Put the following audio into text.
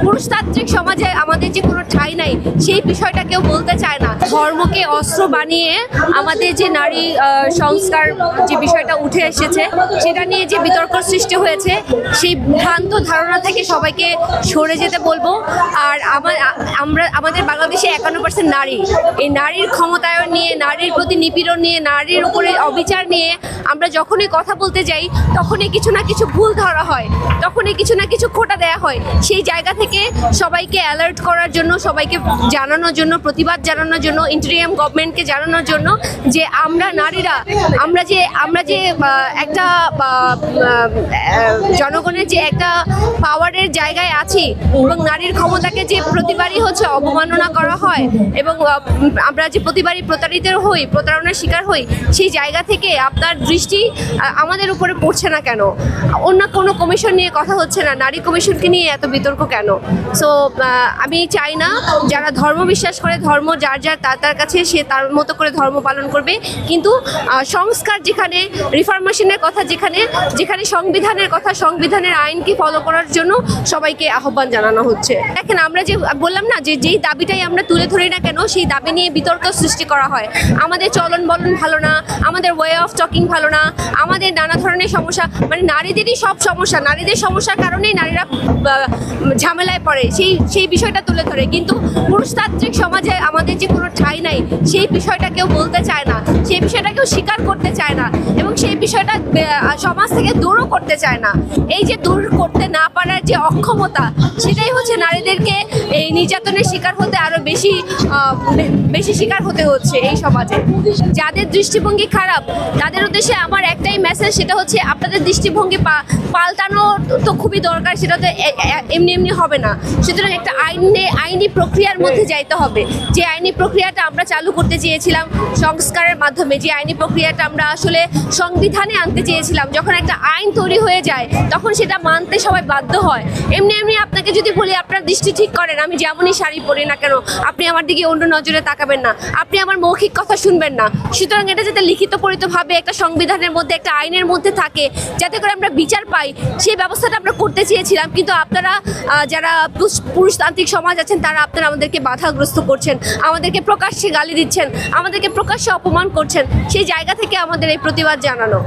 পুরুষতান্ত্রিক সমাজে আমাদের যে কোনো ঠাঁই নাই সেই বিষয়টা কেউ বলতে চায় না। ধর্মকে অস্ত্র বানিয়ে আমাদের যে নারী সংস্কার যে বিষয়টা উঠে এসেছে সেটা নিয়ে যে বিতর্ক সৃষ্টি হয়েছে সেই ভ্রান্ত ধারণা থেকে সবাইকে সরে যেতে বলবো। আর আমাদের বাংলাদেশে 51% নারী, এই নারীর ক্ষমতায়ন নিয়ে, নারীর প্রতি নিপীড়ন নিয়ে, নারীর উপরে অবিচার নিয়ে আমরা যখনই কথা বলতে যাই তখনই কিছু না কিছু ভুল ধরা হয়, তখনই কিছু না কিছু খোঁটা দেয়া হয়। সেই জায়গা থেকে সবাইকে অ্যালার্ট করার জন্য, সবাইকে জানানোর জন্য, প্রতিবাদ জানানোর জন্য, ইন্টারিয়াম গভর্নমেন্টকে জানানোর জন্য যে আমরা নারীরা আমরা যে একটা জনগণের যে একটা পাওয়ারের জায়গায় আছি এবং নারীর ক্ষমতাকে যে প্রতিবারই হচ্ছে অবমাননা করা হয় এবং আমরা যে প্রতিবারই প্রতারিত হই, প্রতারণার শিকার হই, সেই জায়গা থেকে আপনার দৃষ্টি আমাদের উপরে পড়ছে না কেন? অন্য কোনো কমিশন নিয়ে কথা হচ্ছে না, নারী কমিশনকে নিয়ে এত বিতর্ক কেন? সো আমি চাই না যারা ধর্ম বিশ্বাস করে, ধর্ম যার তার কাছে সে তার মতো করে ধর্ম পালন করবে, কিন্তু সংস্কার যেখানে, রিফরমেশনের কথা যেখানে সংবিধানের কথা, সংবিধানের আইনকে ফলো করার জন্য সবাইকে আহ্বান জানানো হচ্ছে। দেখেন, আমরা যে বললাম না যে যেই দাবিটাই আমরা তুলে ধরি না কেন সেই দাবি নিয়ে বিতর্ক সৃষ্টি করা হয়। আমাদের চলন বলন ভালো না, আমাদের ওয়ে অফ টকিং ভালো না, আমাদের নানা ধরনের সমস্যা, মানে নারীদেরই সব সমস্যা, নারীদের সমস্যার কারণেই নারীরা ঝামেলায় পড়ে, সেই বিষয়টা তুলে ধরে। কিন্তু পুরুষতান্ত্রিক সমাজে আমাদের যে কোনো ঠাঁই নাই সেই বিষয়টা কেউ বলতে চায় না, সেই বিষয়টা কেউ স্বীকার করতে চায় না এবং সেই বিষয়টা সমাজ থেকে দূরও করতে চায় না। এই যে দূর করতে না পারার যে অক্ষমতা, সেটাই হচ্ছে নারীদেরকে এই নির্যাতনের শিকার হতে আরো বেশি শিকার হতে হচ্ছে এই সমাজে। যাদের দৃষ্টিভঙ্গি খারাপ তাদের উদ্দেশ্যে আমার একটাই মেসেজ, সেটা হচ্ছে আপনাদের দৃষ্টিভঙ্গি পাল্টানো তো খুবই দরকার, সেটা তো এমনি হবে না। সুতরাং একটা আইনি প্রক্রিয়ার মধ্যে যাইতে হবে। যে আইনি প্রক্রিয়াটা আমরা চালু করতে চেয়েছিলাম সংস্কারের মাধ্যমে, যে আইনি প্রক্রিয়াটা আমরা আসলে সংবিধানে আনতে চেয়েছিলাম, যখন একটা আইন তৈরি হয়ে যায় তখন সেটা মানতে সবাই বাধ্য হয়। এমনি আপনাকে যদি বলি আপনার দৃষ্টি ঠিক করেন, আমি যেমনই শাড়ি পরি না কেন আপনি আমার দিকে অন্য নজরে তাকাবেন না, আপনি আমার মৌখিক কথা শুনবেন না। সুতরাং এটা যাতে লিখিত পরিতভাবে একটা সংবিধানের মধ্যে, একটা আইনের মধ্যে থাকে, যাতে করে আমরা বিচার পাই, সেই ব্যবস্থাটা আমরা করতে চেয়েছিলাম। কিন্তু আপনারা যারা পুরুষতান্ত্রিক সমাজ আছেন আপনারা আমাদেরকে বাধাগ্রস্ত করছেন, আমাদেরকে প্রকাশ্যে গালি দিচ্ছেন, আমাদেরকে প্রকাশ্যে অপমান করছেন। সেই জায়গা থেকে আমাদের এই প্রতিবাদ জানানো।